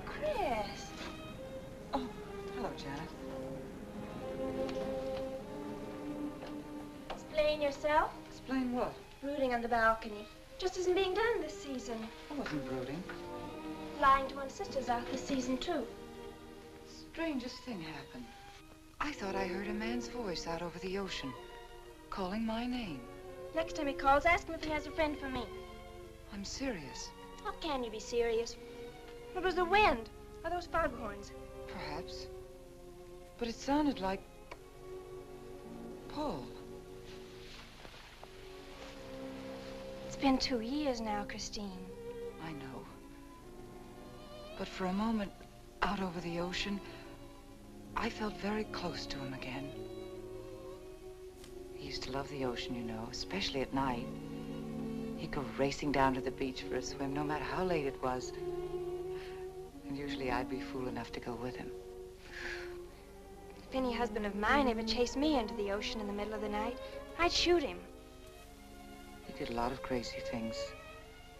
Chris. Oh, hello, Janet. Explain yourself. Explain what? Brooding on the balcony. Just isn't being done this season. I wasn't brooding. Lying to one's sisters out this season, too. Strangest thing happened. I thought I heard a man's voice out over the ocean, calling my name. Next time he calls, ask him if he has a friend for me. I'm serious. How can you be serious? It was the wind, or those foghorns. Perhaps. But it sounded like Paul. It's been 2 years now, Christine. I know. But for a moment, out over the ocean, I felt very close to him again. He used to love the ocean, you know, especially at night. He'd go racing down to the beach for a swim, no matter how late it was. And usually I'd be fool enough to go with him. If any husband of mine ever chased me into the ocean in the middle of the night, I'd shoot him. He did a lot of crazy things,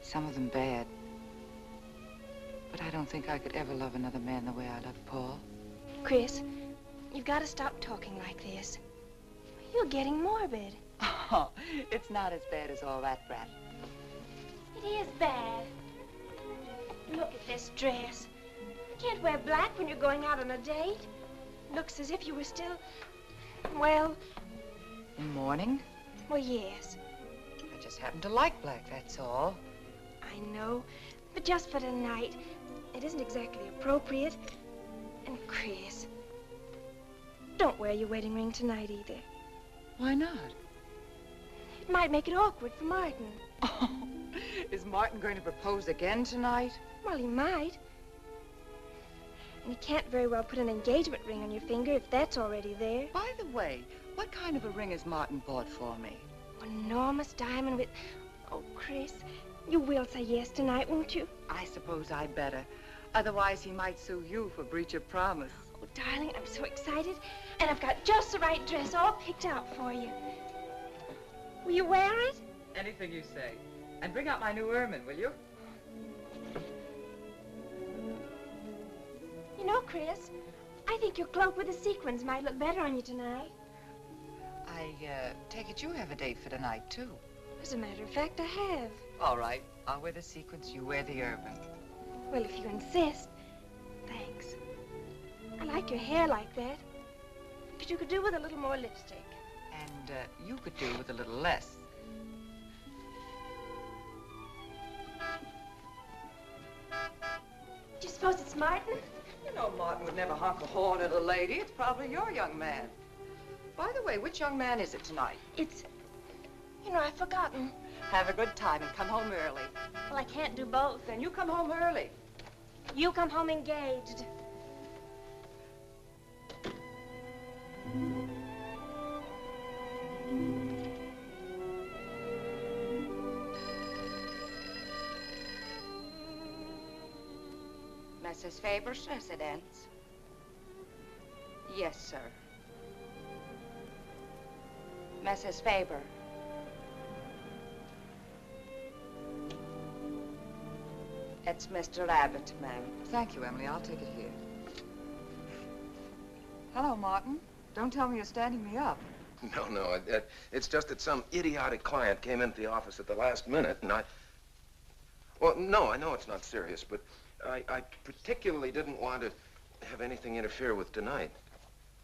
some of them bad. But I don't think I could ever love another man the way I loved Paul. Chris, you've got to stop talking like this. You're getting morbid. Oh, it's not as bad as all that, Brat. It is bad. Look at this dress. You can't wear black when you're going out on a date. Looks as if you were still, well... In mourning? Well, yes. I just happen to like black, that's all. I know, but just for tonight, it isn't exactly appropriate. And Chris, don't wear your wedding ring tonight either. Why not? It might make it awkward for Martin. Oh, is Martin going to propose again tonight? Well, he might. And you can't very well put an engagement ring on your finger if that's already there. By the way, what kind of a ring has Martin bought for me? An enormous diamond with... Oh, Chris, you will say yes tonight, won't you? I suppose I'd better. Otherwise, he might sue you for breach of promise. Oh, darling, I'm so excited. And I've got just the right dress all picked out for you. Will you wear it? Anything you say. And bring out my new ermine, will you? You know, Chris, I think your cloak with the sequins might look better on you tonight. I take it you have a date for tonight, too. As a matter of fact, I have. All right. I'll wear the sequins, you wear the ermine. Well, if you insist. Thanks. I like your hair like that. But you could do with a little more lipstick. And you could do with a little less. Do you suppose it's Martin? You know Martin would never honk a horn at a lady. It's probably your young man. By the way, which young man is it tonight? It's... You know, I've forgotten. Have a good time and come home early. Well, I can't do both. Then you come home early. You come home engaged. Mrs. Faber's residence? Yes, sir. Mrs. Faber. It's Mr. Abbott, ma'am. Thank you, Emily. I'll take it here. Hello, Martin. Don't tell me you're standing me up. No, it's just that some idiotic client came into the office at the last minute, and Well, no, I know it's not serious, but I particularly didn't want to have anything interfere with tonight.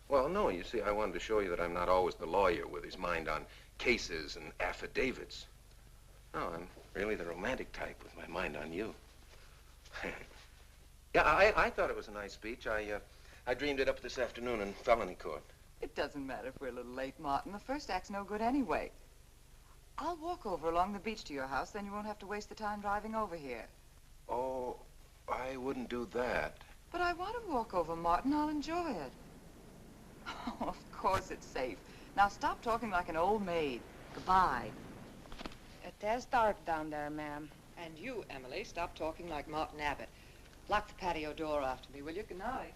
Well, no, you see, I wanted to show you that I'm not always the lawyer with his mind on cases and affidavits. No, I'm really the romantic type with my mind on you. Yeah, I thought it was a nice speech. I dreamed it up this afternoon in felony court. It doesn't matter if we're a little late, Martin. The first act's no good anyway. I'll walk over along the beach to your house, then you won't have to waste the time driving over here. Oh, I wouldn't do that. But I want to walk over, Martin. I'll enjoy it. Oh, of course it's safe. Now stop talking like an old maid. Goodbye. It is dark down there, ma'am. And you, Emily, stop talking like Martin Abbott. Lock the patio door after me, will you? Good night.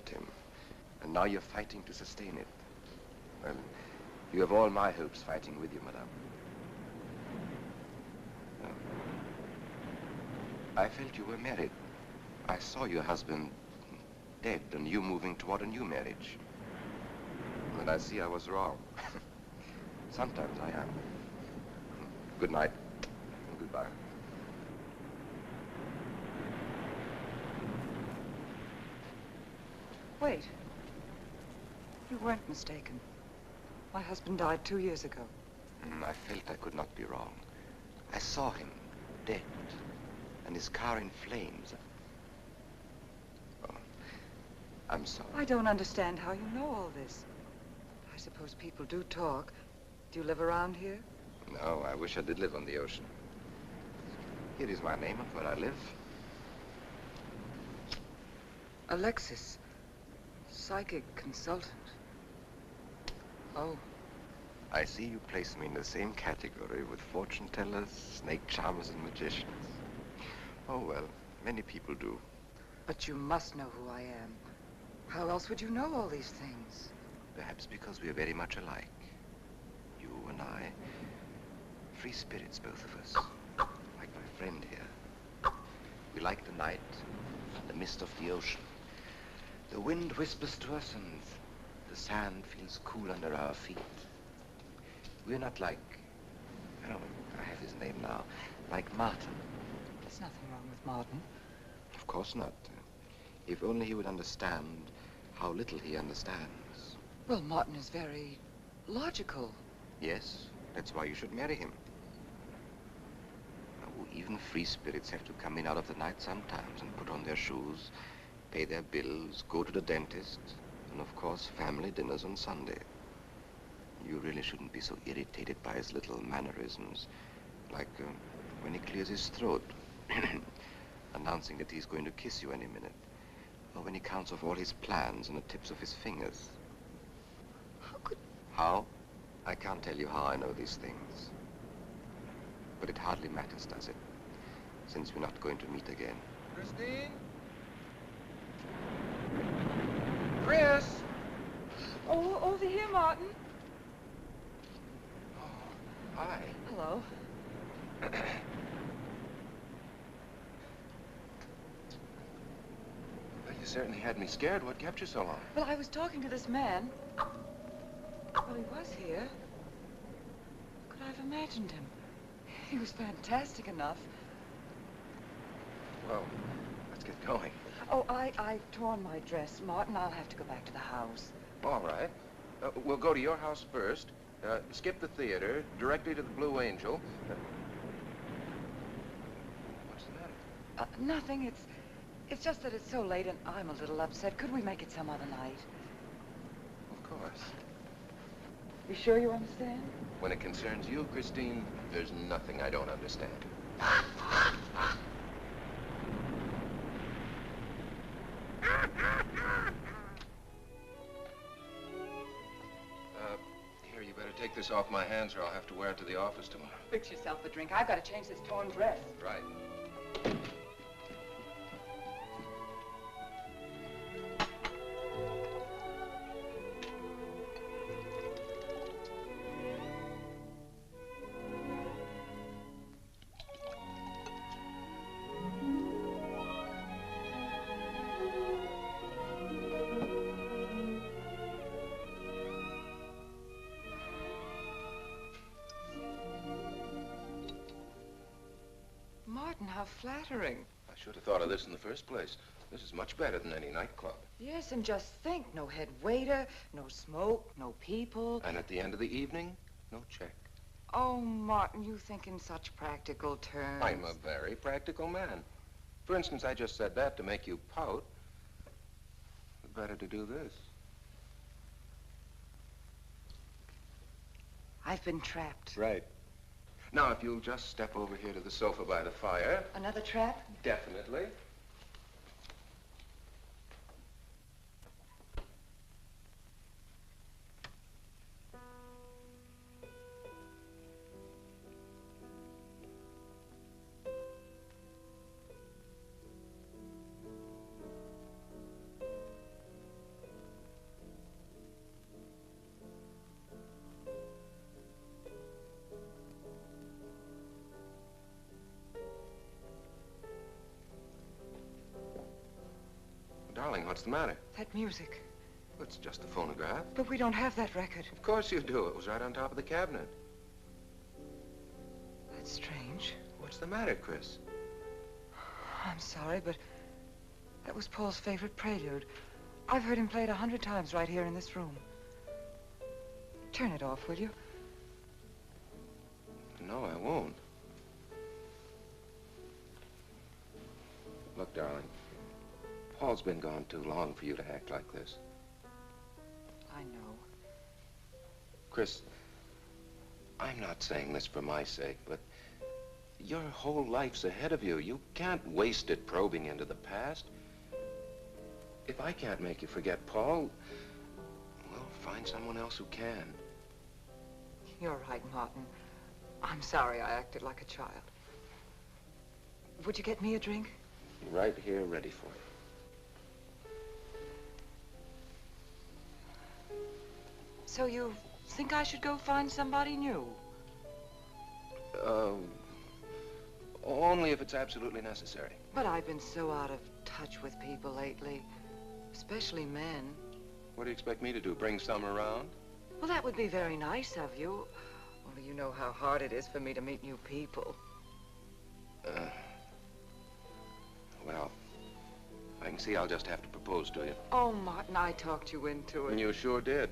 built him, and now you're fighting to sustain it. Well, you have all my hopes fighting with you, madame. I felt you were married. I saw your husband dead and you moving toward a new marriage. And I see I was wrong. Sometimes I am. Good night and goodbye. Wait. You weren't mistaken. My husband died 2 years ago. I felt I could not be wrong. I saw him dead and his car in flames. Oh, I'm sorry. I don't understand how you know all this. I suppose people do talk. Do you live around here? No, I wish I did live on the ocean. Here is my name and where I live. Alexis, psychic consultant. Oh. I see you place me in the same category with fortune tellers, snake charmers, and magicians. Oh, well, many people do. But you must know who I am. How else would you know all these things? Perhaps because we are very much alike. You and I. Free spirits, both of us. Like my friend here. We like the night, the mist of the ocean. The wind whispers to us and the sand feels cool under our feet. We're not like, oh, I have his name now, like Martin. There's nothing wrong with Martin. Of course not. If only he would understand how little he understands. Well, Martin is very logical. Yes, that's why you should marry him. Oh, even free spirits have to come in out of the night sometimes and put on their shoes, pay their bills, go to the dentist, and of course, family dinners on Sunday. You really shouldn't be so irritated by his little mannerisms, like when he clears his throat, announcing that he's going to kiss you any minute, or when he counts off all his plans on the tips of his fingers. How could... How? I can't tell you how I know these things. But it hardly matters, does it? Since we're not going to meet again. Christine? Chris! Oh, over here, Martin. Oh, hi. Hello. Well, you certainly had me scared. What kept you so long? Well, I was talking to this man. Well, he was here. Could I have imagined him? He was fantastic enough. Well, let's get going. Oh, I've torn my dress. Martin, I'll have to go back to the house. All right. We'll go to your house first, skip the theater, directly to the Blue Angel. What's the matter? Nothing. It's just that it's so late and I'm a little upset. Could we make it some other night? Of course. You sure you understand? When it concerns you, Christine, there's nothing I don't understand. Here, you better take this off my hands or I'll have to wear it to the office tomorrow. Fix yourself a drink. I've got to change this torn dress. Right. How flattering. I should have thought of this in the first place. This is much better than any nightclub. Yes, and just think, no head waiter, no smoke, no people. And at the end of the evening, no check. Oh, Martin, you think in such practical terms. I'm a very practical man. For instance, I just said that to make you pout. Better to do this. I've been trapped. Right. Now, if you'll just step over here to the sofa by the fire. Another trap? Definitely. What's the matter? That music. It's just a phonograph. But we don't have that record. Of course you do. It was right on top of the cabinet. That's strange. What's the matter, Chris? I'm sorry, but that was Paul's favorite prelude. I've heard him play it 100 times right here in this room. Turn it off, will you? No, I won't. Look, darling, Paul's been gone too long for you to act like this. I know. Chris, I'm not saying this for my sake, but your whole life's ahead of you. You can't waste it probing into the past. If I can't make you forget Paul, well, find someone else who can. You're right, Martin. I'm sorry I acted like a child. Would you get me a drink? Right here, ready for you. So you think I should go find somebody new? Only if it's absolutely necessary. But I've been so out of touch with people lately, especially men. What do you expect me to do, bring some around? Well, that would be very nice of you. Only you know how hard it is for me to meet new people. Well, I can see I'll just have to propose to you. Oh, Martin, I talked you into it. And you sure did.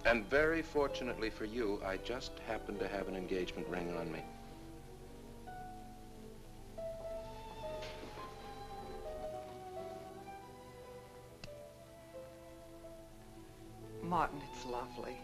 And very fortunately for you, I just happened to have an engagement ring on me. Martin, it's lovely.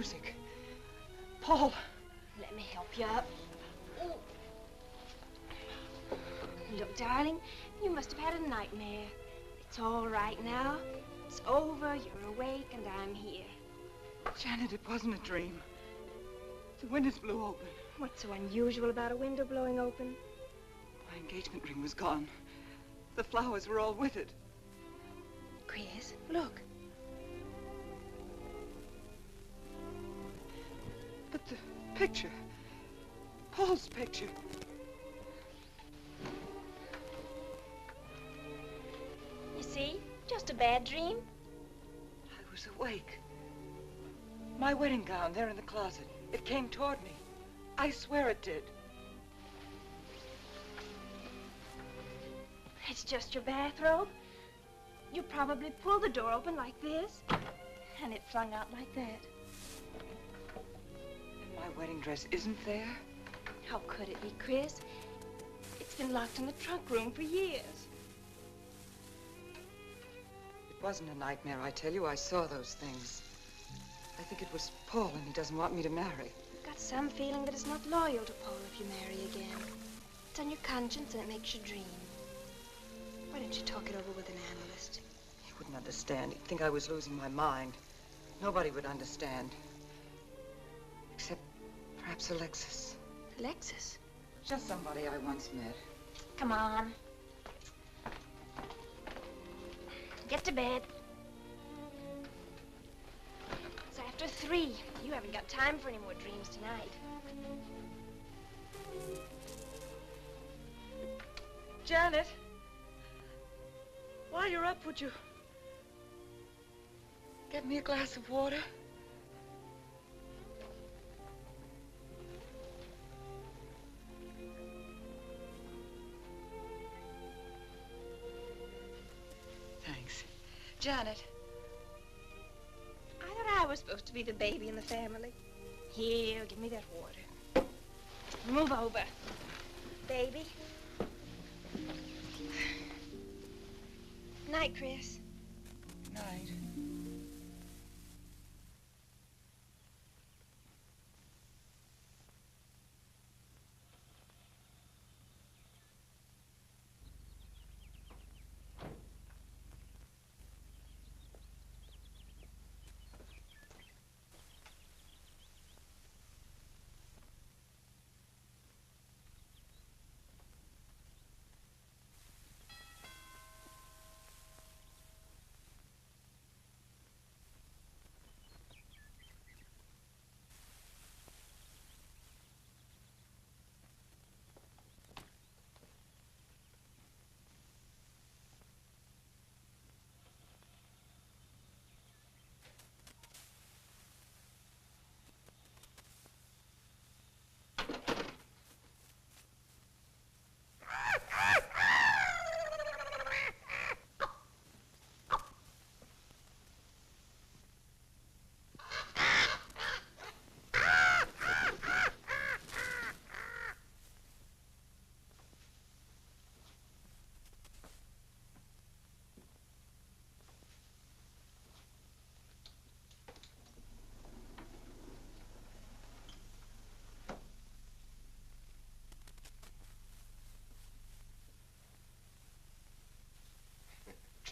music. Paul. Let me help you up. Ooh. Look, darling, you must have had a nightmare. It's all right now. It's over, you're awake, and I'm here. Janet, it wasn't a dream. The windows blew open. What's so unusual about a window blowing open? My engagement ring was gone. The flowers were all with it. Chris, look. But the picture, Paul's picture. You see? Just a bad dream. I was awake. My wedding gown there in the closet. It came toward me. I swear it did. It's just your bathrobe. You probably pulled the door open like this, and it flung out like that. And my wedding dress isn't there? How could it be, Chris? It's been locked in the trunk room for years. It wasn't a nightmare, I tell you. I saw those things. I think it was Paul, and he doesn't want me to marry. I've got some feeling that it's not loyal to Paul if you marry again. It's on your conscience, and it makes you dream. Why don't you talk it over with an analyst? He wouldn't understand. He'd think I was losing my mind. Nobody would understand. Except perhaps Alexis. Alexis? Just somebody I once met. Come on. Get to bed. It's after 3. You haven't got time for any more dreams tonight. Janet, while you're up, would you get me a glass of water? Thanks. Janet. I thought I was supposed to be the baby in the family. Here, give me that water. Move over, baby. Night, Chris. Night.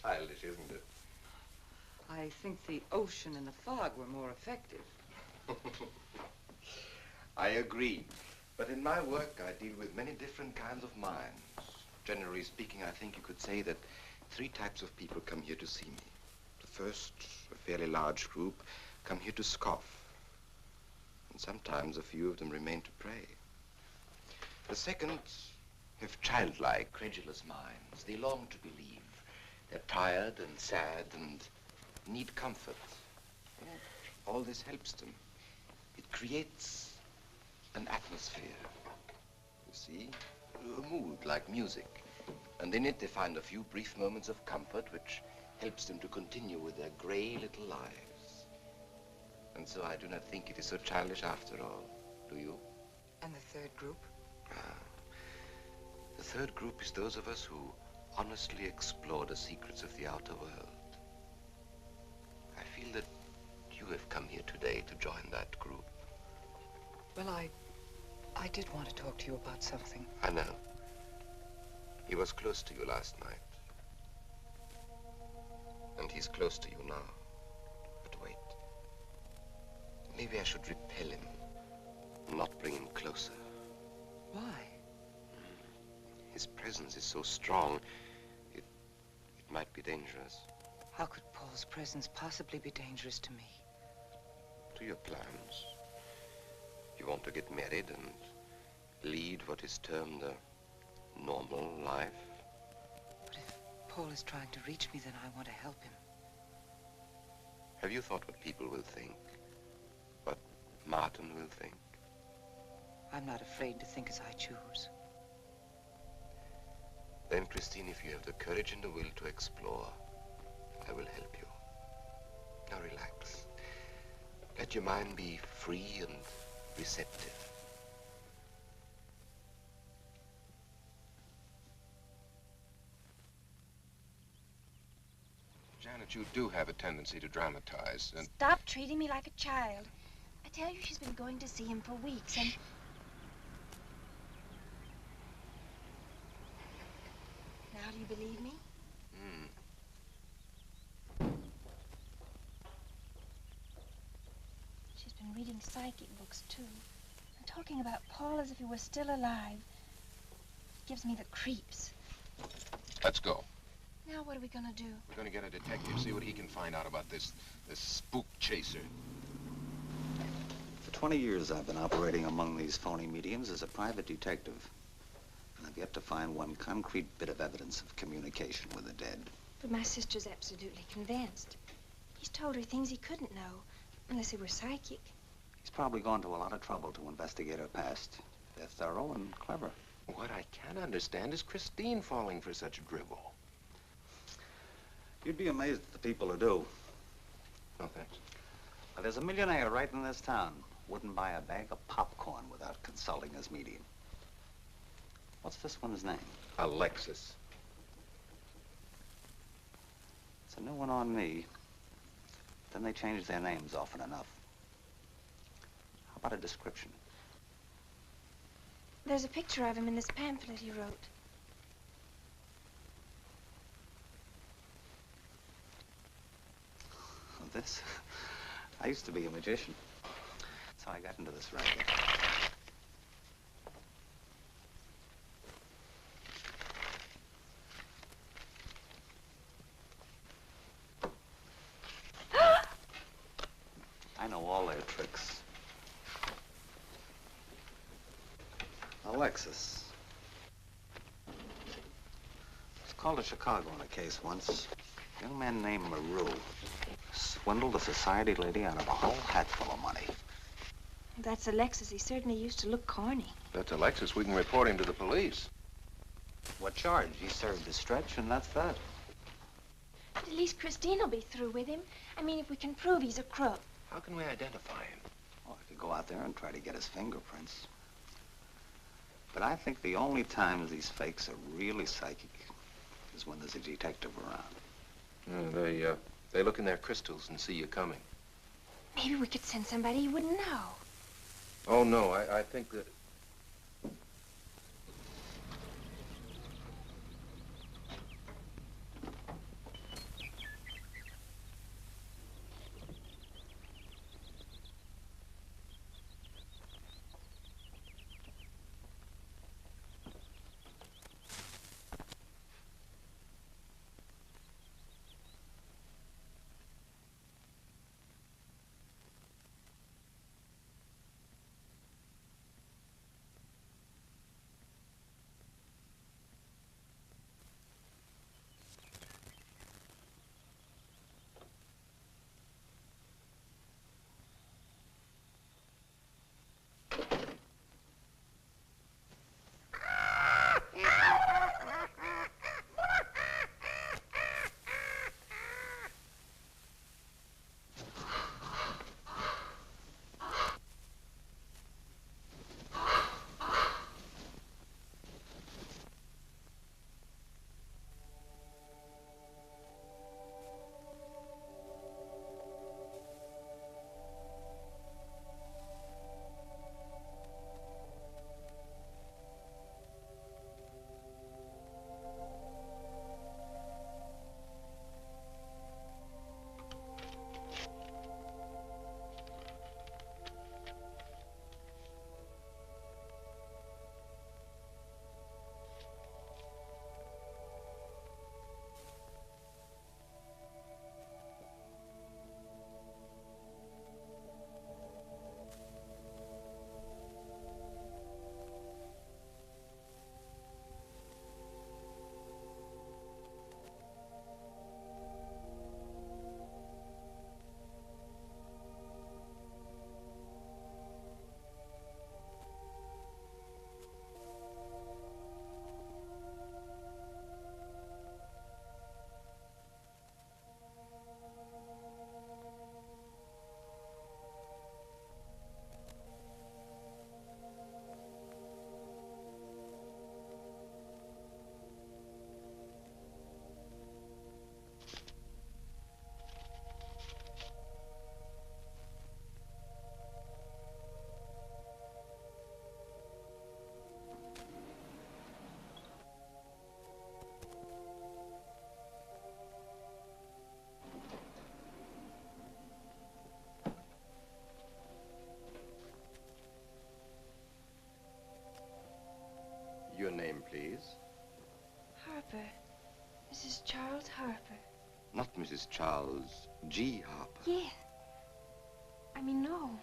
Childish, isn't it? I think the ocean and the fog were more effective. I agree. But in my work, I deal with many different kinds of minds. Generally speaking, I think you could say that 3 types of people come here to see me. The first, a fairly large group, come here to scoff. And sometimes a few of them remain to pray. The second have childlike, credulous minds. They long to believe. They're tired and sad and need comfort. All this helps them. It creates an atmosphere. You see? A mood like music. And in it they find a few brief moments of comfort which helps them to continue with their gray little lives. And so I do not think it is so childish after all. Do you? And the third group? The third group is those of us who honestly explore the secrets of the outer world. I feel that you to have come here today to join that group? Well, I did want to talk to you about something. I know. He was close to you last night. And he's close to you now. But wait. Maybe I should repel him, not bring him closer. Why? His presence is so strong, it might be dangerous. How could Paul's presence possibly be dangerous to me? To your plans. You want to get married and lead what is termed a normal life. But if Paul is trying to reach me, then I want to help him. Have you thought what people will think? What Martin will think? I'm not afraid to think as I choose. Then, Christine, if you have the courage and the will to explore, I will help you. Now relax. Let your mind be free and receptive. Janet, you do have a tendency to dramatize, and... Stop treating me like a child. I tell you, she's been going to see him for weeks, and... Now do you believe me? She's been reading psychic books, too. And talking about Paul as if he were still alive. It gives me the creeps. Let's go. Now what are we gonna do? We're gonna get a detective, see what he can find out about this spook chaser. For 20 years, I've been operating among these phony mediums as a private detective. And I've yet to find one concrete bit of evidence of communication with the dead. But my sister's absolutely convinced. He's told her things he couldn't know, unless he were psychic. He's probably gone to a lot of trouble to investigate her past. They're thorough and clever. What I can't understand is Christine falling for such drivel. You'd be amazed at the people who do. No, thanks. Well, there's a millionaire right in this town. Wouldn't buy a bag of popcorn without consulting his medium. What's this one's name? Alexis. It's a new one on me. Then they change their names often enough. How about a description? There's a picture of him in this pamphlet he wrote. This? I used to be a magician. That's how I got into this racket. I know all their tricks. Alexis. I was called to Chicago on a case once. A young man named Muriel swindled a society lady out of a whole hatful of money. That's Alexis. He certainly used to look corny. That's Alexis. We can report him to the police. What charge? He served his stretch, and that's that. But at least Christine will be through with him. I mean, if we can prove he's a crook. How can we identify him? Well, I could go out there and try to get his fingerprints. But I think the only times these fakes are really psychic is when there's a detective around. They look in their crystals and see you coming. Maybe we could send somebody you wouldn't know. Oh, no, I think that... Your name, please. Harper. Mrs. Charles Harper. Not Mrs. Charles G. Harper. Yeah. I mean, no.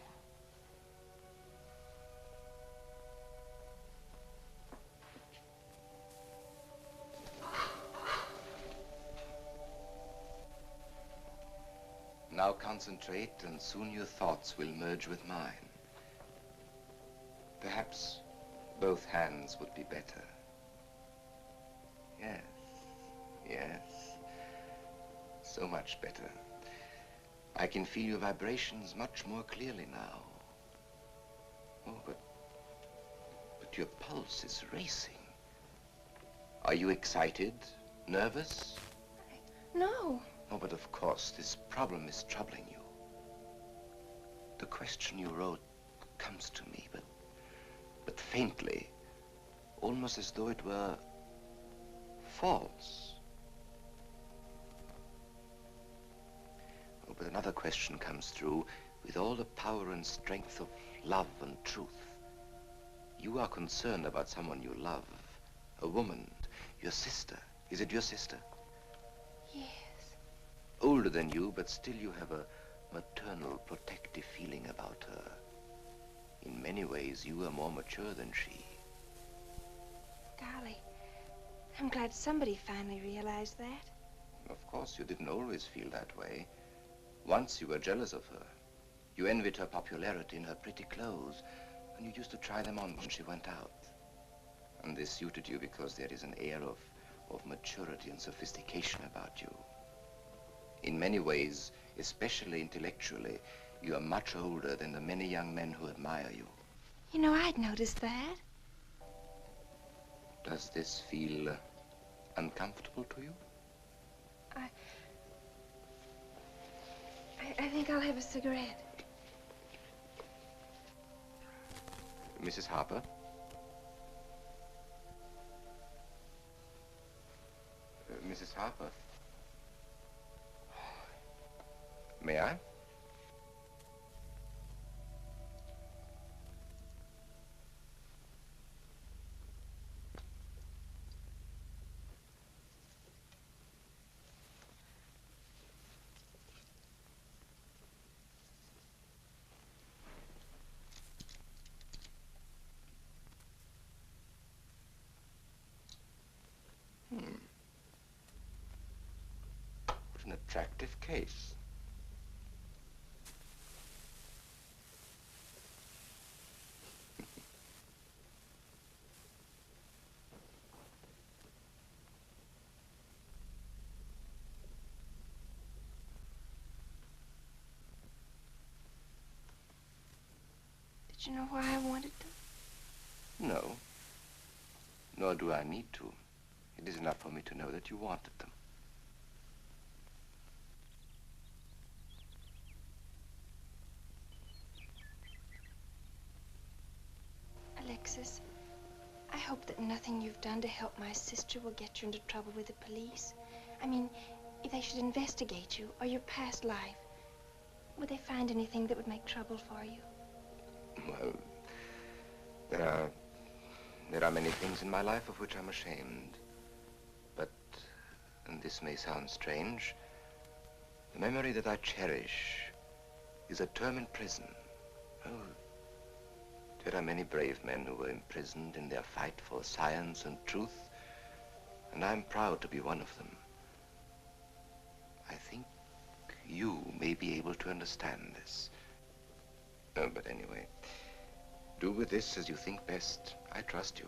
Now concentrate, and soon your thoughts will merge with mine. Perhaps both hands would be better. Yes, yes. So much better. I can feel your vibrations much more clearly now. Oh, but your pulse is racing. Are you excited? Nervous? No. Oh, but of course, this problem is troubling you. The question you wrote comes to me, but faintly, almost as though it were false. Oh, but another question comes through with all the power and strength of love and truth. You are concerned about someone you love, a woman, your sister. Is it your sister? Yes. Older than you, but still you have a maternal, protective feeling about her. In many ways, you are more mature than she. Golly, I'm glad somebody finally realized that. Of course, you didn't always feel that way. Once you were jealous of her. You envied her popularity in her pretty clothes, and you used to try them on when she went out. And this suited you because there is an air of maturity and sophistication about you. In many ways, especially intellectually, you are much older than the many young men who admire you. You know, I'd noticed that. Does this feel uncomfortable to you? I think I'll have a cigarette. Mrs. Harper? Mrs. Harper? May I? What an attractive case. Did you know why I wanted them? No. Nor do I need to. It is enough for me to know that you wanted them. Alexis, I hope that nothing you've done to help my sister will get you into trouble with the police. I mean, if they should investigate you or your past life, would they find anything that would make trouble for you? Well, there are many things in my life of which I'm ashamed. But, and this may sound strange, the memory that I cherish is a term in prison. Oh, there are many brave men who were imprisoned in their fight for science and truth, and I'm proud to be one of them. I think you may be able to understand this. But anyway, do with this as you think best. I trust you.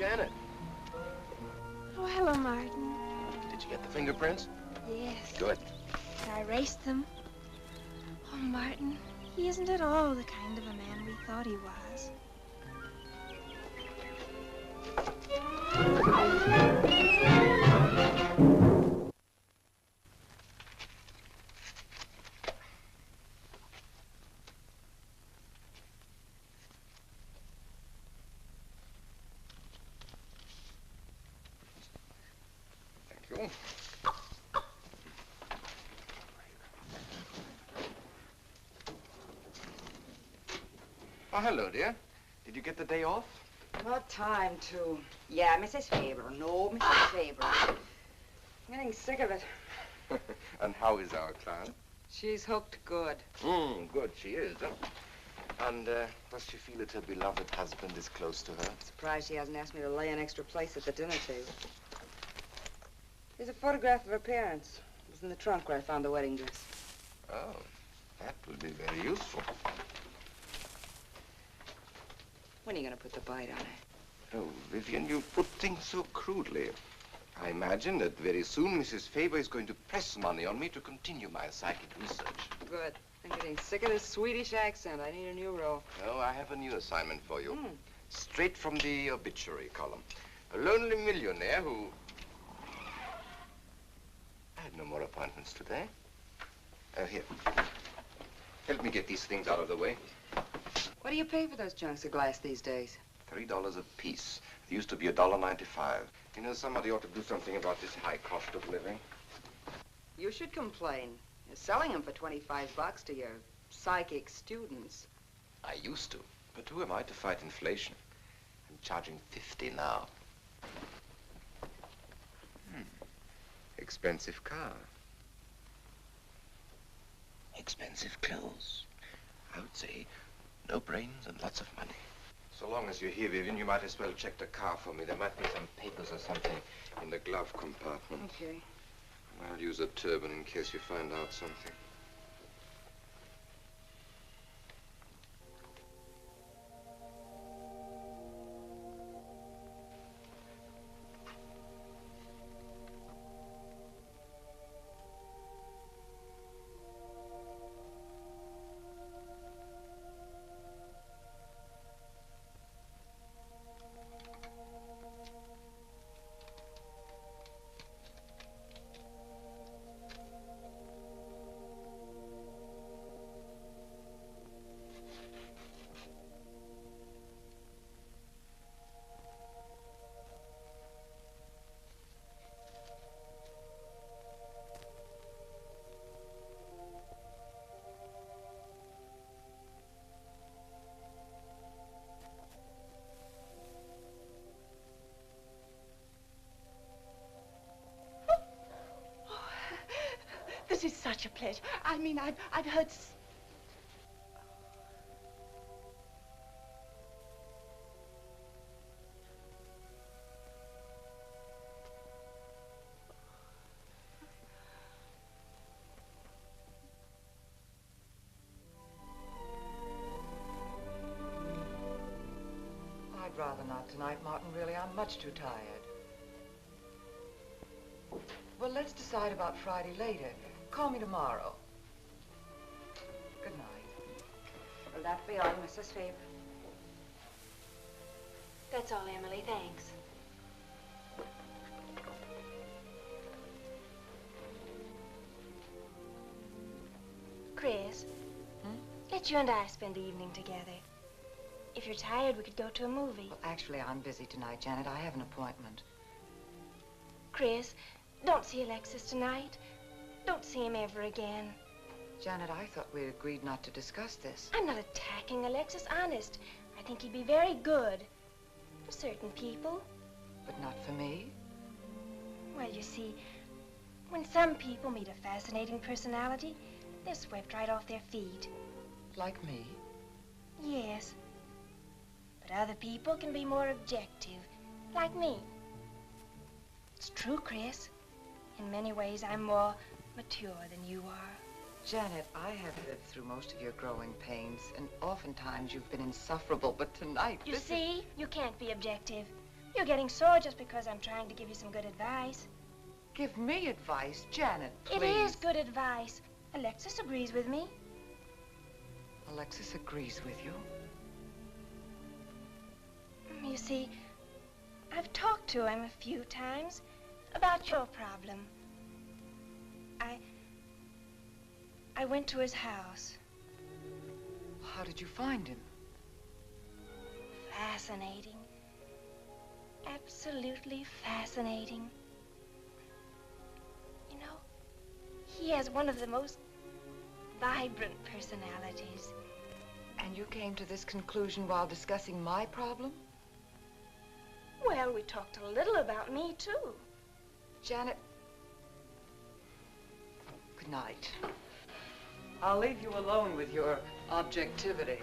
Janet. Oh, hello, Martin. Did you get the fingerprints? Yes. Good. I erased them. Oh, Martin, he isn't at all the kind of a man we thought he was. Thank you. Oh, hello, dear. Did you get the day off? What time to? Yeah, Mrs. Faber. No, Mrs. Faber. I'm getting sick of it. And how is our client? She's hooked good. Good, she is. Huh? And does she feel that her beloved husband is close to her? Surprised she hasn't asked me to lay an extra place at the dinner table. Here's a photograph of her parents. It was in the trunk where I found the wedding dress. Oh, that will be very useful. When are you going to put the bite on it? Oh, Vivian, you put things so crudely. I imagine that very soon Mrs. Faber is going to press money on me to continue my psychic research. Good. I'm getting sick of this Swedish accent. I need a new role. Oh, I have a new assignment for you. Straight from the obituary column. A lonely millionaire who... I had no more appointments today. Here. Help me get these things out of the way. What do you pay for those junks of glass these days? $3 a piece. It used to be $1.95. You know, somebody ought to do something about this high cost of living. You should complain. You're selling them for 25 bucks to your psychic students. I used to. But who am I to fight inflation? I'm charging 50 now. Expensive car. Expensive clothes. I would say no brains and lots of money. So long as you're here, Vivian, you might as well check the car for me. There might be some papers or something in the glove compartment. Okay. I'll use a turban in case you find out something. This is such a pleasure. I mean, I've heard... I'd rather not tonight, Martin, really. I'm much too tired. Well, let's decide about Friday later. Call me tomorrow. Good night. Will that be all, Mrs. Faber? That's all, Emily. Thanks. Chris, let you and I spend the evening together. If you're tired, we could go to a movie. Well, actually, I'm busy tonight, Janet. I have an appointment. Chris, don't see Alexis tonight. Don't see him ever again. Janet, I thought we'd agreed not to discuss this. I'm not attacking Alexis, honest. I think he'd be very good for certain people. But not for me? Well, you see, when some people meet a fascinating personality, they're swept right off their feet. Like me? Yes. But other people can be more objective, like me. It's true, Chris. In many ways, I'm more mature than you are. Janet, I have lived through most of your growing pains, and oftentimes you've been insufferable, but tonight... You see, you can't be objective. You're getting sore just because I'm trying to give you some good advice. Give me advice, Janet, please. It is good advice. Alexis agrees with me. Alexis agrees with you? You see, I've talked to him a few times about your problem. I went to his house. How did you find him? Fascinating. Absolutely fascinating. You know, he has one of the most vibrant personalities. And you came to this conclusion while discussing my problem? Well, we talked a little about me, too. Janet, good night. I'll leave you alone with your objectivity.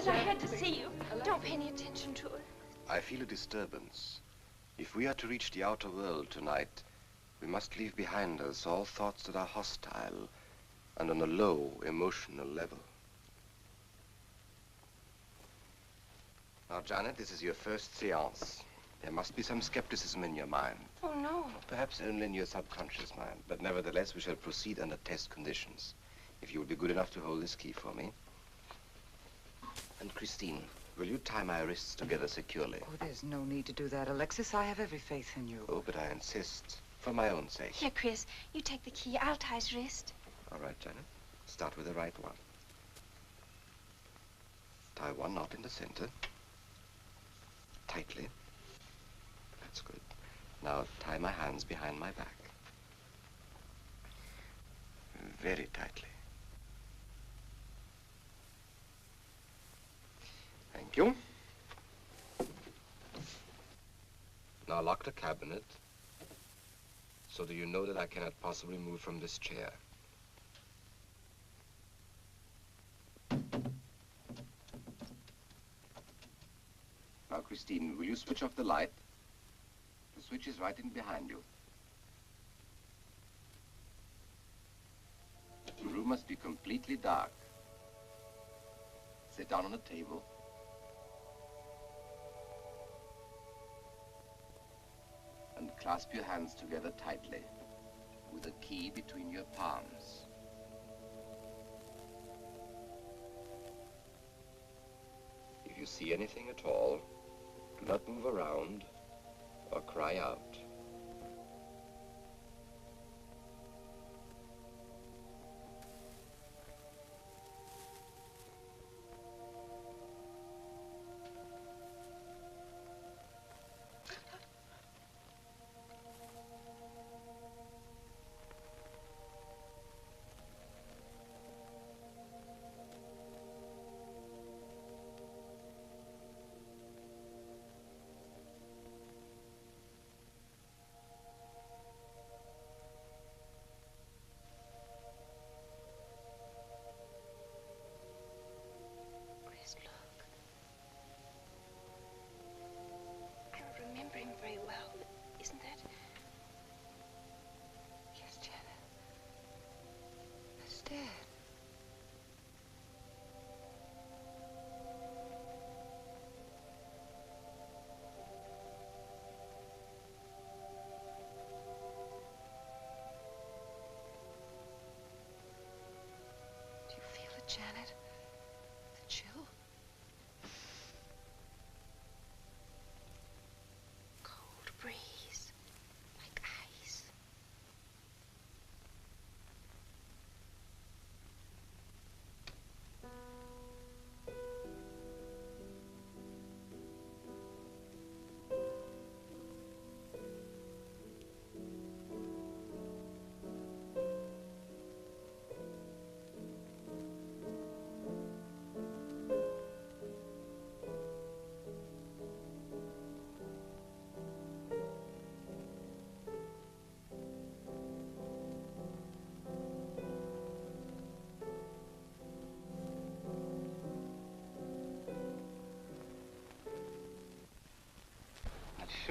I had to see you. Don't pay any attention to her. I feel a disturbance. If we are to reach the outer world tonight, we must leave behind us all thoughts that are hostile and on a low emotional level. Now, Janet, this is your first seance. There must be some skepticism in your mind. Oh, no. Perhaps only in your subconscious mind, but nevertheless, we shall proceed under test conditions. If you will be good enough to hold this key for me. And Christine, will you tie my wrists together securely? Oh, there's no need to do that, Alexis. I have every faith in you. Oh, but I insist, for my own sake. Here, Chris, you take the key. I'll tie his wrist. All right, Janet. Start with the right one. Tie one knot in the center. Tightly. That's good. Now tie my hands behind my back. Very tightly. Thank you. Now lock the cabinet so that you know that I cannot possibly move from this chair. Now, Christine, will you switch off the light? The switch is right in behind you. The room must be completely dark. Sit down on the table. And clasp your hands together tightly with a key between your palms. If you see anything at all, do not move around or cry out. Very well, isn't that? Yes, Janet. That's Dad. Do you feel it, Janet? The chill? Breeze, like ice.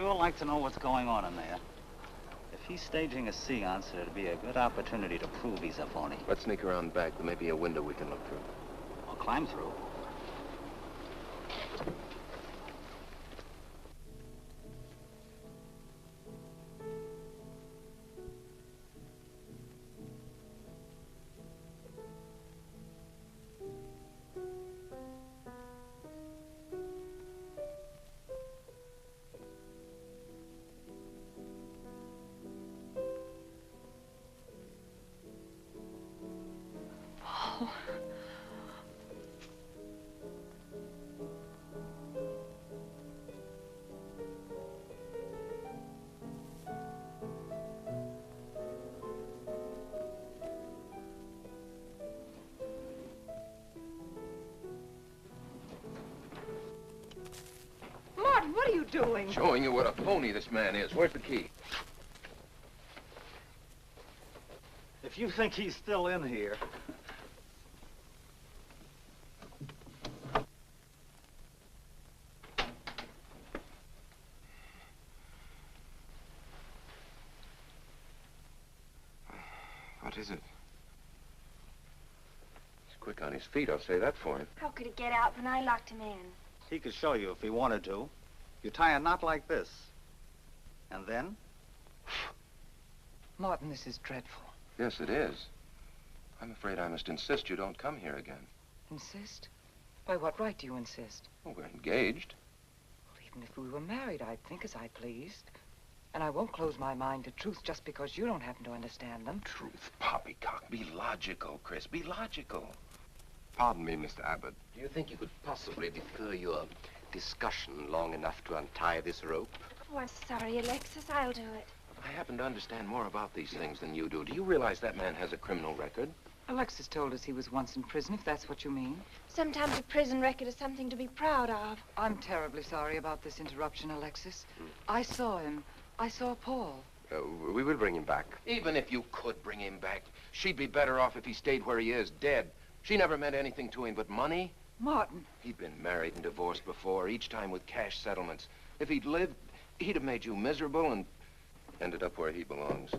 sure like to know what's going on in there. If he's staging a seance, it'd be a good opportunity to prove he's a phony. Let's sneak around back. There may be a window we can look through. I'll climb through. What are you doing? Showing you what a phony this man is. Where's the key? If you think he's still in here... What is it? He's quick on his feet, I'll say that for him. How could he get out when I locked him in? He could show you if he wanted to. You tie a knot like this. And then? Martin, this is dreadful. Yes, it is. I'm afraid I must insist you don't come here again. Insist? By what right do you insist? Well, we're engaged. Well, even if we were married, I'd think as I pleased. And I won't close my mind to truth just because you don't happen to understand them. Truth, poppycock. Be logical, Chris. Be logical. Pardon me, Mr. Abbott. Do you think you could possibly defer your discussion long enough to untie this rope? Oh, I'm sorry, Alexis. I'll do it. I happen to understand more about these things than you do. Do you realize that man has a criminal record? Alexis told us he was once in prison, if that's what you mean. Sometimes a prison record is something to be proud of. I'm terribly sorry about this interruption, Alexis. I saw him. I saw Paul. We will bring him back. Even if you could bring him back, she'd be better off if he stayed where he is, dead. She never meant anything to him but money. Martin. He'd been married and divorced before, each time with cash settlements. If he'd lived, he'd have made you miserable and ended up where he belongs,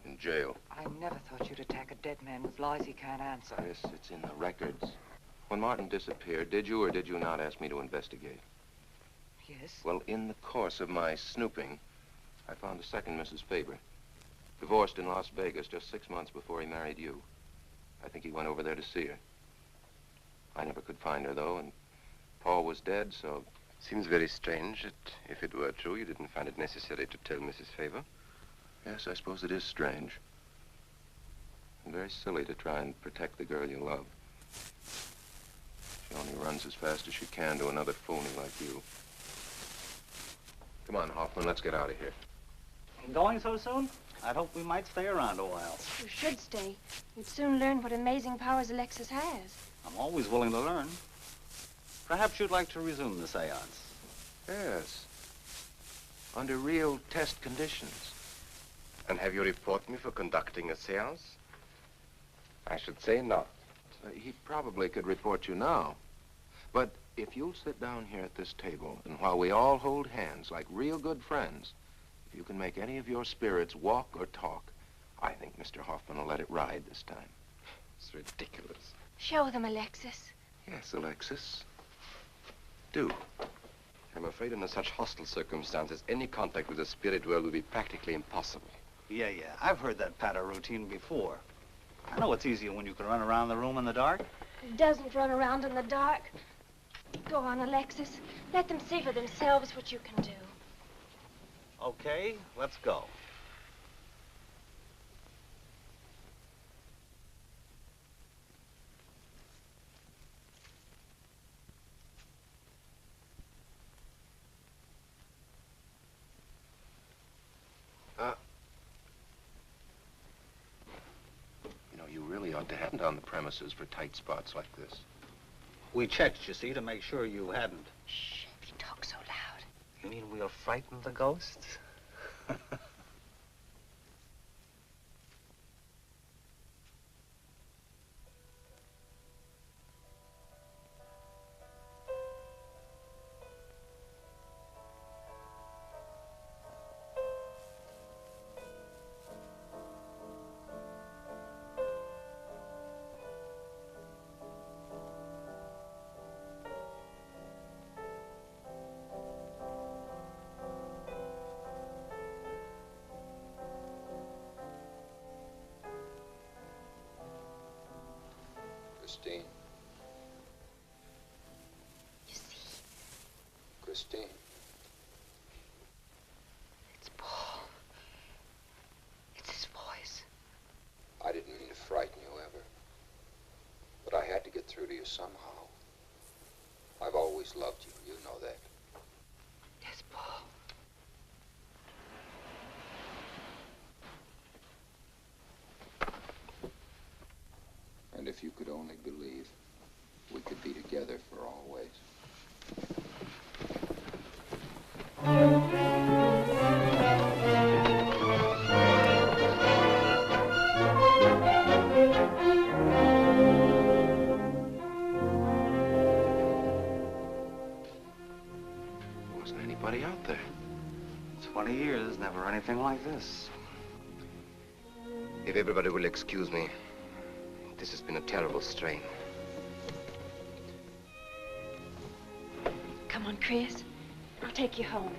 in jail. I never thought you'd attack a dead man with lies he can't answer. Yes, it's in the records. When Martin disappeared, did you or did you not ask me to investigate? Yes. Well, in the course of my snooping, I found a second Mrs. Faber, divorced in Las Vegas just 6 months before he married you. I think he went over there to see her. I never could find her, though, and Paul was dead, so... Seems very strange that if it were true, you didn't find it necessary to tell Mrs. Faber. Yes, I suppose it is strange. And very silly to try and protect the girl you love. She only runs as fast as she can to another phony like you. Come on, Hoffman, let's get out of here. Going so soon? I'd hope we might stay around a while. You should stay. You'd soon learn what amazing powers Alexis has. I'm always willing to learn. Perhaps you'd like to resume the seance. Yes. Under real test conditions. And have you reported me for conducting a seance? I should say not. He probably could report you now. But if you'll sit down here at this table, and while we all hold hands like real good friends, if you can make any of your spirits walk or talk, I think Mr. Hoffman will let it ride this time. It's ridiculous. Show them, Alexis. Yes, Alexis. Do. I'm afraid under such hostile circumstances, any contact with the spirit world would be practically impossible. Yeah. I've heard that patter routine before. I know it's easier when you can run around the room in the dark. He doesn't run around in the dark. Go on, Alexis. Let them see for themselves what you can do. Okay, let's go. You really ought to hand on the premises for tight spots like this. We checked, you see, to make sure you hadn't. Shh, he talks so loud. You mean we'll frighten the ghosts? Christine. You see, Christine. it's Paul. It's his voice. I didn't mean to frighten you ever, but I had to get through to you somehow. I've always loved you. You know that. Yes, Paul. And if you could only believe, we could be together for always. Wasn't anybody out there. 20 years, never anything like this. If everybody will excuse me, this has been a terrible strain. Come on, Chris. I'll take you home.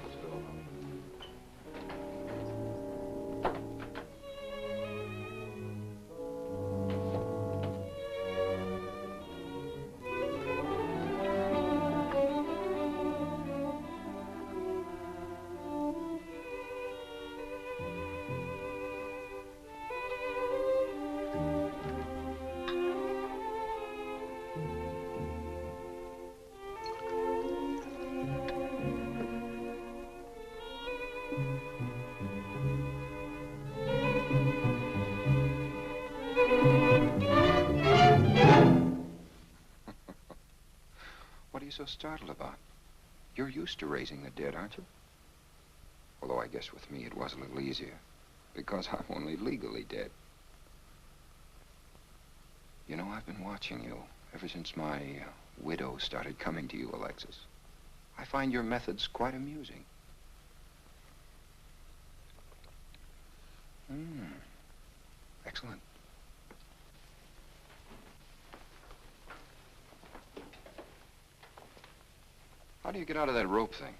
What are you so startled about? You're used to raising the dead, aren't you? Although I guess with me it was a little easier, because I'm only legally dead. You know, I've been watching you ever since my widow started coming to you, Alexis. I find your methods quite amusing. Excellent. How do you get out of that rope thing?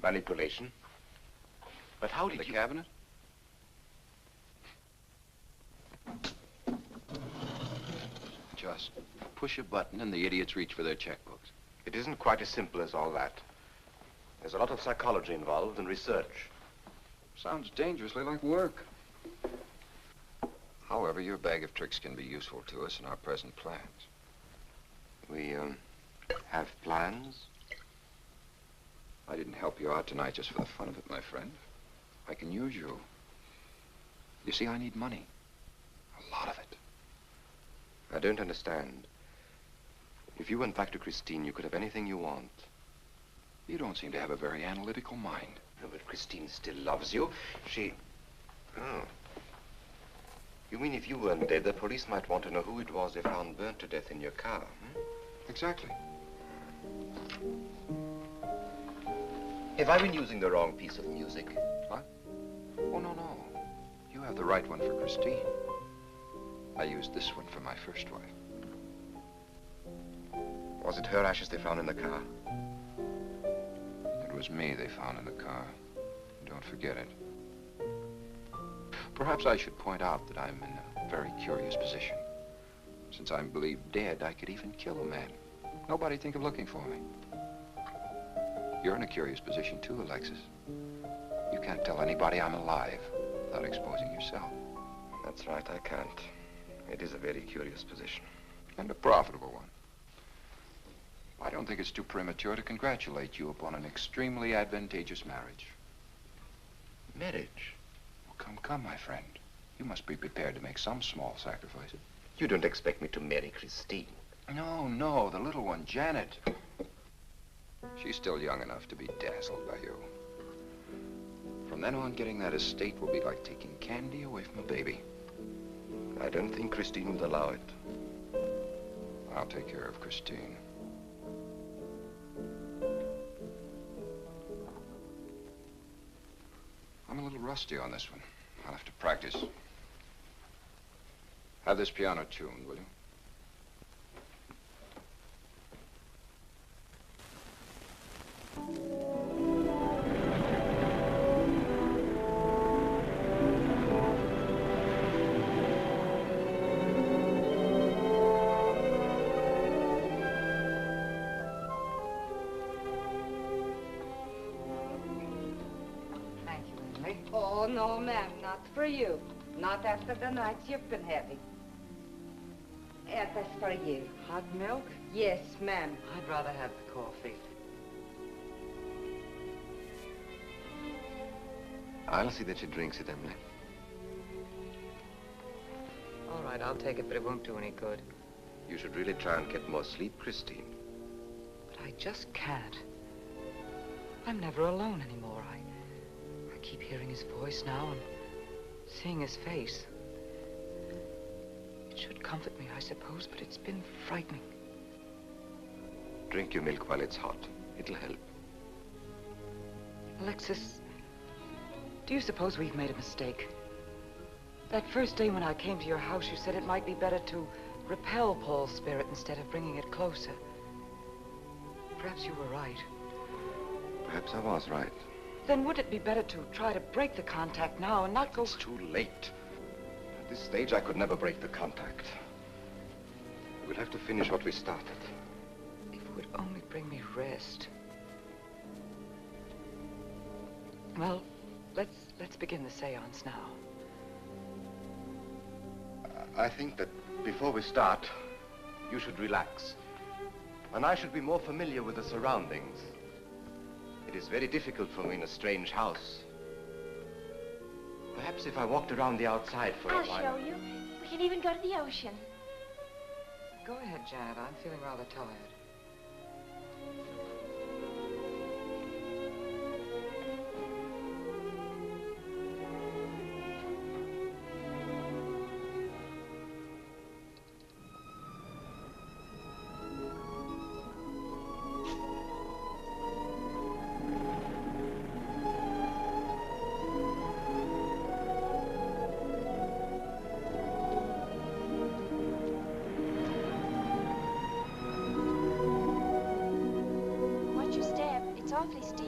Manipulation. But how did The you... cabinet? Just push a button and the idiots reach for their checkbooks. It isn't quite as simple as all that. There's a lot of psychology involved and research. Sounds dangerously like work. However, your bag of tricks can be useful to us in our present plans. We, have plans? I didn't help you out tonight just for the fun of it, my friend. I can use you. You see, I need money. A lot of it. I don't understand. If you went back to Christine, you could have anything you want. You don't seem to have a very analytical mind. No, but Christine still loves you. She... Oh. You mean if you weren't dead, the police might want to know who it was they found burnt to death in your car, hmm? Exactly. Have I been using the wrong piece of music? What? Oh, no, no. You have the right one for Christine. I used this one for my first wife. Was it her ashes they found in the car? It was me they found in the car. Don't forget it. Perhaps I should point out that I'm in a very curious position. Since I'm believed dead, I could even kill a man. Nobody'd think of looking for me. You're in a curious position too, Alexis. You can't tell anybody I'm alive without exposing yourself. That's right, I can't. It is a very curious position. And a profitable one. I don't think it's too premature to congratulate you upon an extremely advantageous marriage. Marriage? Well, come, my friend. You must be prepared to make some small sacrifices. You don't expect me to marry Christine? No, the little one, Janet. She's still young enough to be dazzled by you. From then on, getting that estate will be like taking candy away from a baby. I don't think Christine would allow it. I'll take care of Christine. I'm a little rusty on this one. I'll have to practice. Have this piano tuned, will you? Oh, no, ma'am, not for you. Not after the nights you've been having. That's for you. Hot milk? Yes, ma'am. I'd rather have the coffee. I'll see that she drinks it, Emily. All right, I'll take it, but it won't do any good. You should really try and get more sleep, Christine. But I just can't. I'm never alone anymore. I keep hearing his voice now and seeing his face. It should comfort me, I suppose, but it's been frightening. Drink your milk while it's hot. It'll help. Alexis, do you suppose we've made a mistake? That first day when I came to your house, you said it might be better to repel Paul's spirit instead of bringing it closer. Perhaps you were right. Perhaps I was right. Then would it be better to try to break the contact now and not go... It's too late. At this stage, I could never break the contact. We'll have to finish what we started. If it would only bring me rest. Well, let's begin the seance now. I think that before we start, you should relax. And I should be more familiar with the surroundings. It is very difficult for me in a strange house. Perhaps if I walked around the outside for a while... I'll show you. We can even go to the ocean. Go ahead, Janet. I'm feeling rather tired. Awfully steep.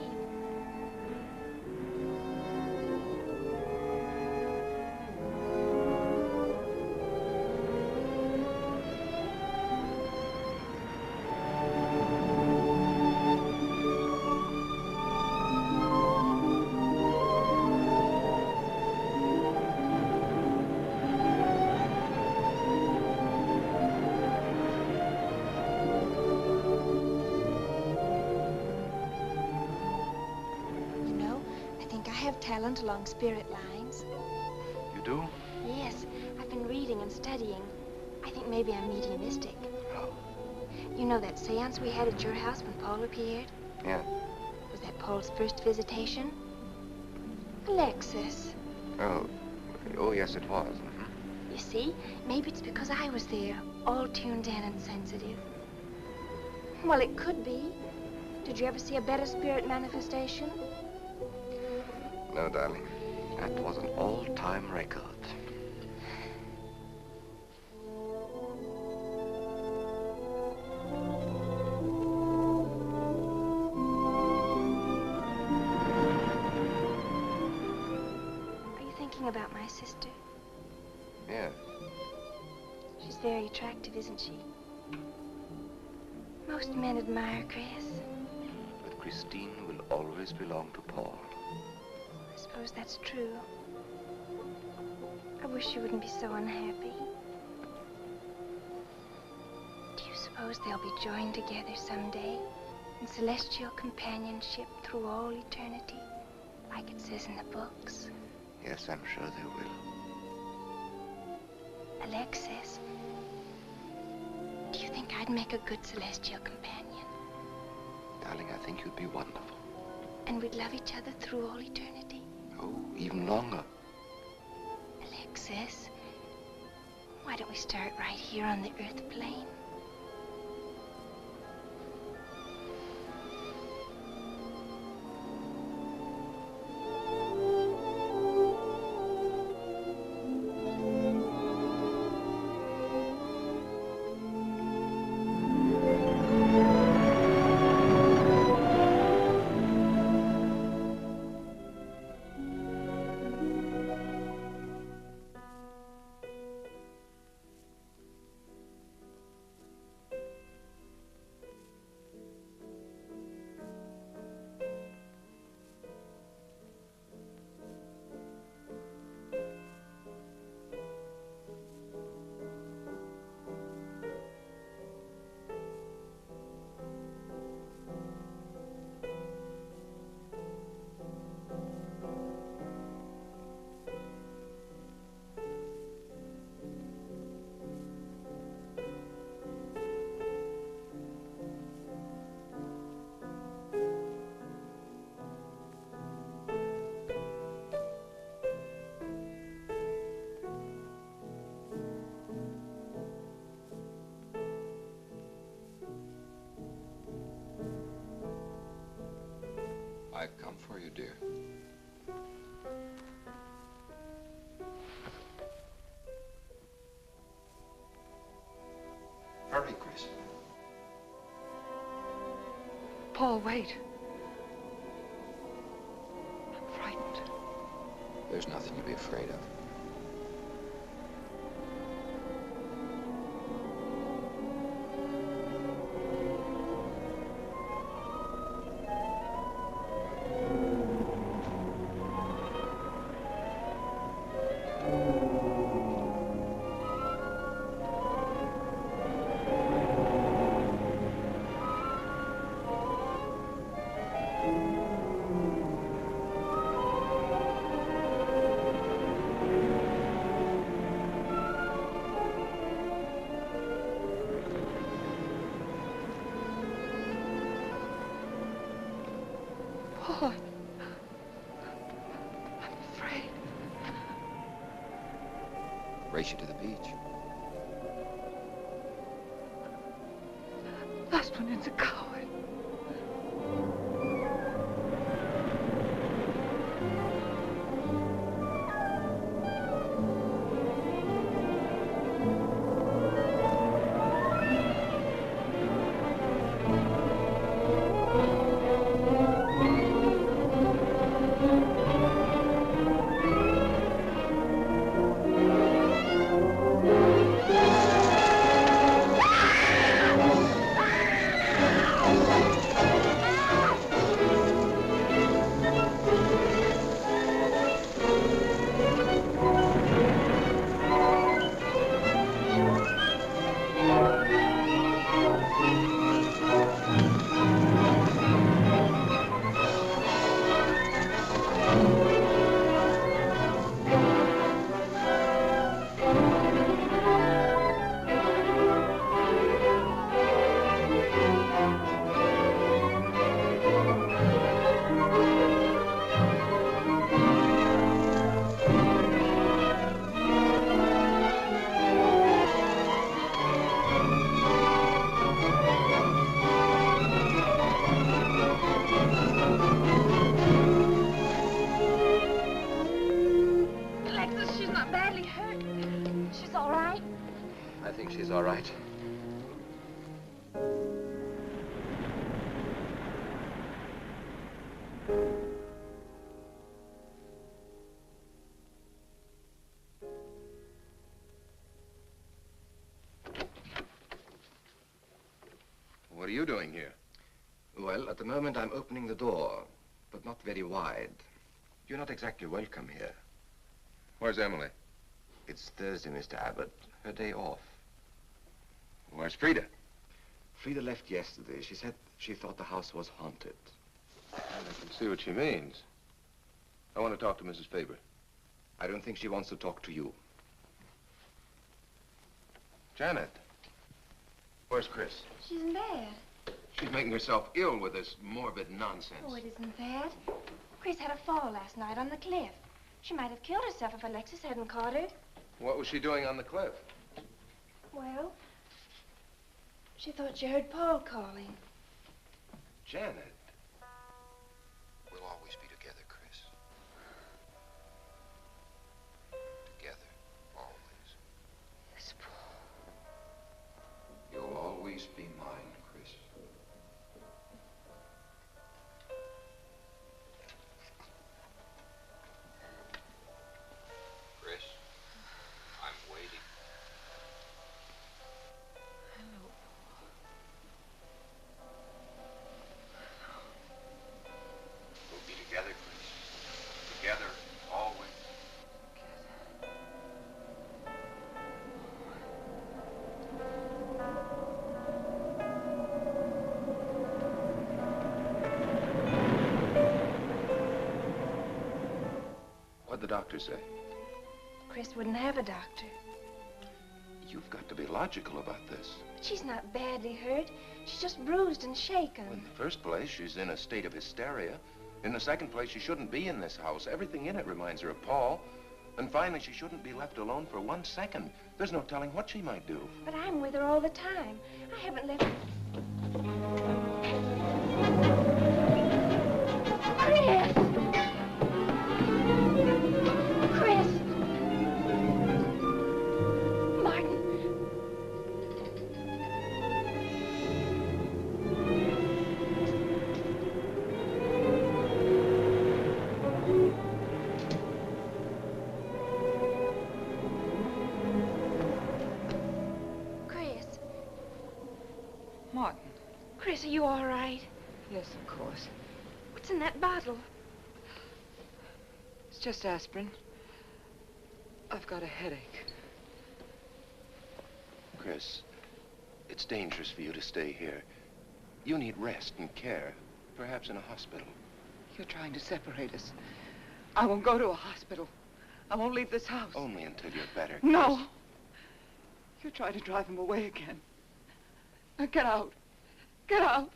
Talent along spirit lines. You do? Yes, I've been reading and studying. I think maybe I'm mediumistic. Oh. You know that seance we had at your house when Paul appeared? Yeah. Was that Paul's first visitation? Alexis. Oh, yes, it was. Mm-hmm. You see, maybe it's because I was there, all tuned in and sensitive. Well, it could be. Did you ever see a better spirit manifestation? No, darling. That was an all-time record. Are you thinking about my sister? Yes. She's very attractive, isn't she? Most men admire Chris. But Christine will always belong to Paul. I suppose that's true. I wish you wouldn't be so unhappy. Do you suppose they'll be joined together someday in celestial companionship through all eternity, like it says in the books? Yes, I'm sure they will. Alexis, do you think I'd make a good celestial companion? Darling, I think you'd be wonderful. And we'd love each other through all eternity? Oh, even longer. Alexis, why don't we start right here on the Earth plane? I've come for you, dear. Hurry, Chris. Paul, wait. I'm frightened. There's nothing to be afraid of. Paul, I'm afraid. Race you to the beach. Last one in's a coward. She's all right. What are you doing here? Well, at the moment I'm opening the door, but not very wide. You're not exactly welcome here. Where's Emily? It's Thursday, Mr. Abbott. Her day off. Where's Frida? Frida left yesterday. She said she thought the house was haunted. I can see what she means. I want to talk to Mrs. Faber. I don't think she wants to talk to you. Janet, where's Chris? She's in bed. She's making herself ill with this morbid nonsense. Oh, it isn't that. Chris had a fall last night on the cliff. She might have killed herself if Alexis hadn't caught her. What was she doing on the cliff? Well, she thought she heard Paul calling. Janet. We'll always be together, Chris. Together, always. Yes, Paul. You'll always be mine, Chris. Chris, I'm waiting. We'll be together, Chris. Together, always. What'd the doctor say? Chris wouldn't have a doctor. You've got to be logical about this. But she's not badly hurt. She's just bruised and shaken. In the first place, she's in a state of hysteria. In the second place, she shouldn't be in this house. Everything in it reminds her of Paul. And finally, she shouldn't be left alone for 1 second. There's no telling what she might do. But I'm with her all the time. I haven't left her. Hurry you all right? Yes, of course. What's in that bottle? It's just aspirin. I've got a headache. Chris, it's dangerous for you to stay here. You need rest and care, perhaps in a hospital. You're trying to separate us. I won't go to a hospital. I won't leave this house. Only until you're better, Chris. No. You're trying to drive him away again. Now get out. Get out.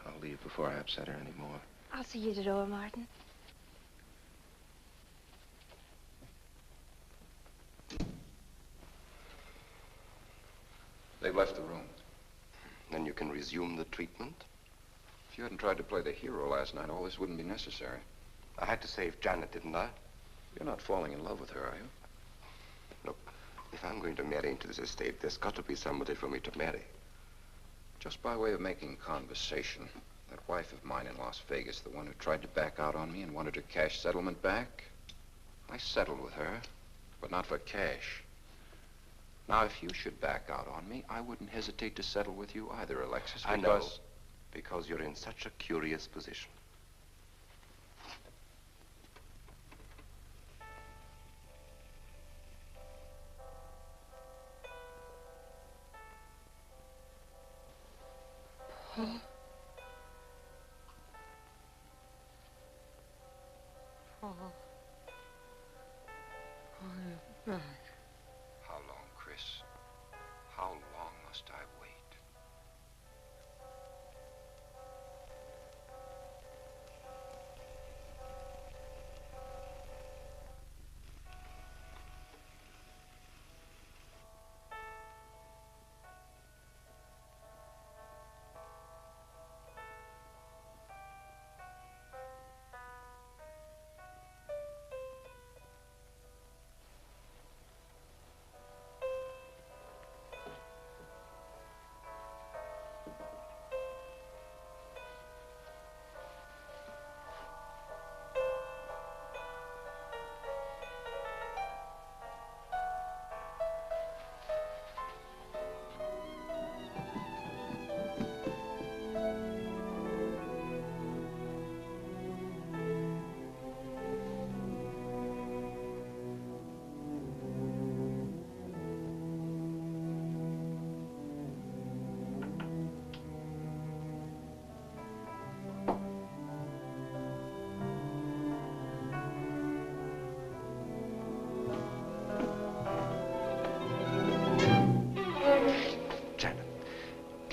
I'll leave before I upset her anymore. I'll see you at the door, Martin. They've left the room. Then you can resume the treatment? If you hadn't tried to play the hero last night, all this wouldn't be necessary. I had to save Janet, didn't I? You're not falling in love with her, are you? Look, if I'm going to marry into this estate, there's got to be somebody for me to marry. Just by way of making conversation, that wife of mine in Las Vegas, the one who tried to back out on me and wanted her cash settlement back, I settled with her, but not for cash. Now, if you should back out on me, I wouldn't hesitate to settle with you either, Alexis, because... I know, because you're in such a curious position. Paul. Paul. You're back. How long, Chris? How long must I wait?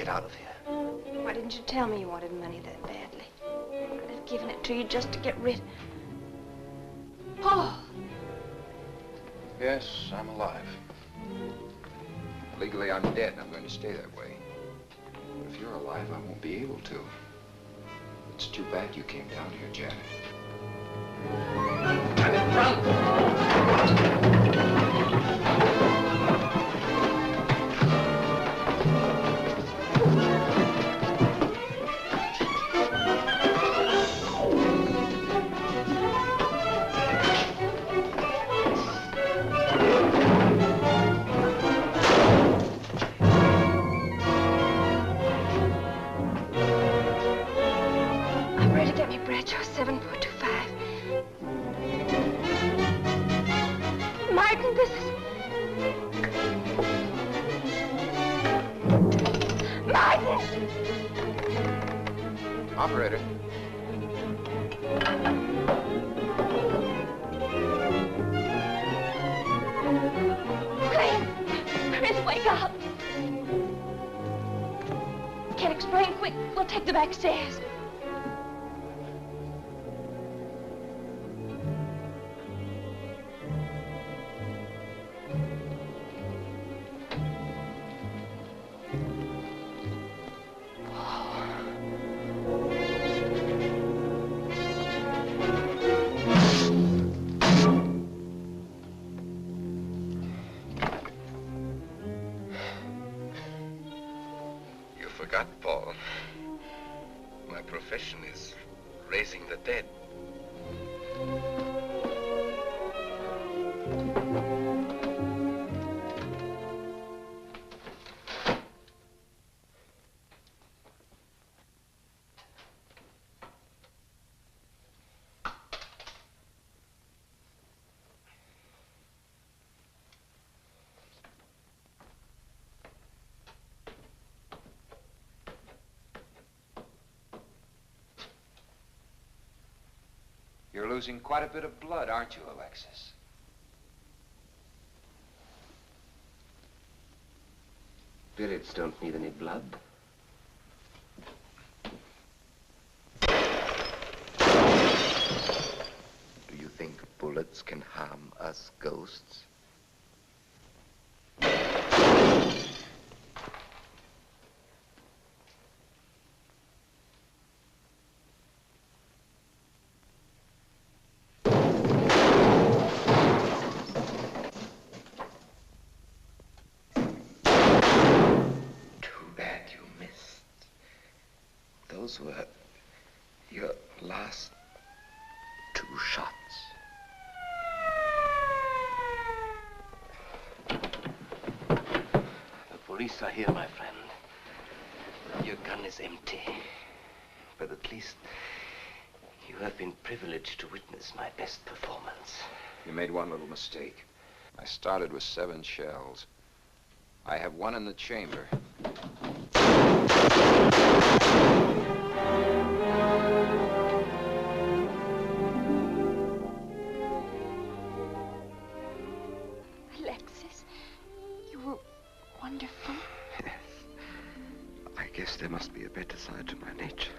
Out of here. Why didn't you tell me you wanted money that badly? I'd have given it to you just to get rid... Paul! Yes, I'm alive. Legally, I'm dead, and I'm going to stay that way. But if you're alive, I won't be able to. It's too bad you came down here, Janet. Janet, run! Operator. Chris, wake up! Can't explain. Quick, we'll take the back stairs. Paul. My profession is raising the dead. losing quite a bit of blood, aren't you, Alexis? Spirits don't need any blood. Do you think bullets can harm us ghosts? Those were your last 2 shots. The police are here, my friend. Your gun is empty. But at least you have been privileged to witness my best performance. You made one little mistake. I started with 7 shells. I have 1 in the chamber. Alexis, you were wonderful. Yes. I guess there must be a better side to my nature.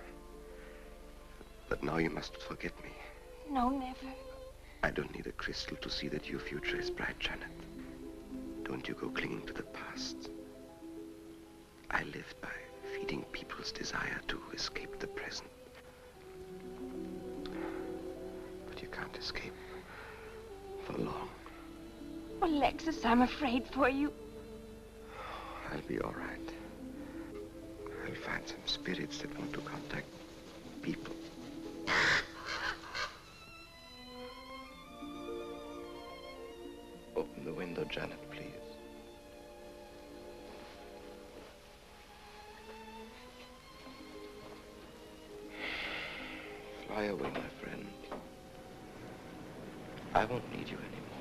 But now you must forget me. No, never. I don't need a crystal to see that your future is bright, Janet. Don't you go clinging to the past. I lived by feeding people's desire to escape the present. But you can't escape for long. Alexis, I'm afraid for you. I'll be all right. I'll find some spirits that want to contact people. Open the window, Janet, please. Fly away, my friend. I won't need you anymore.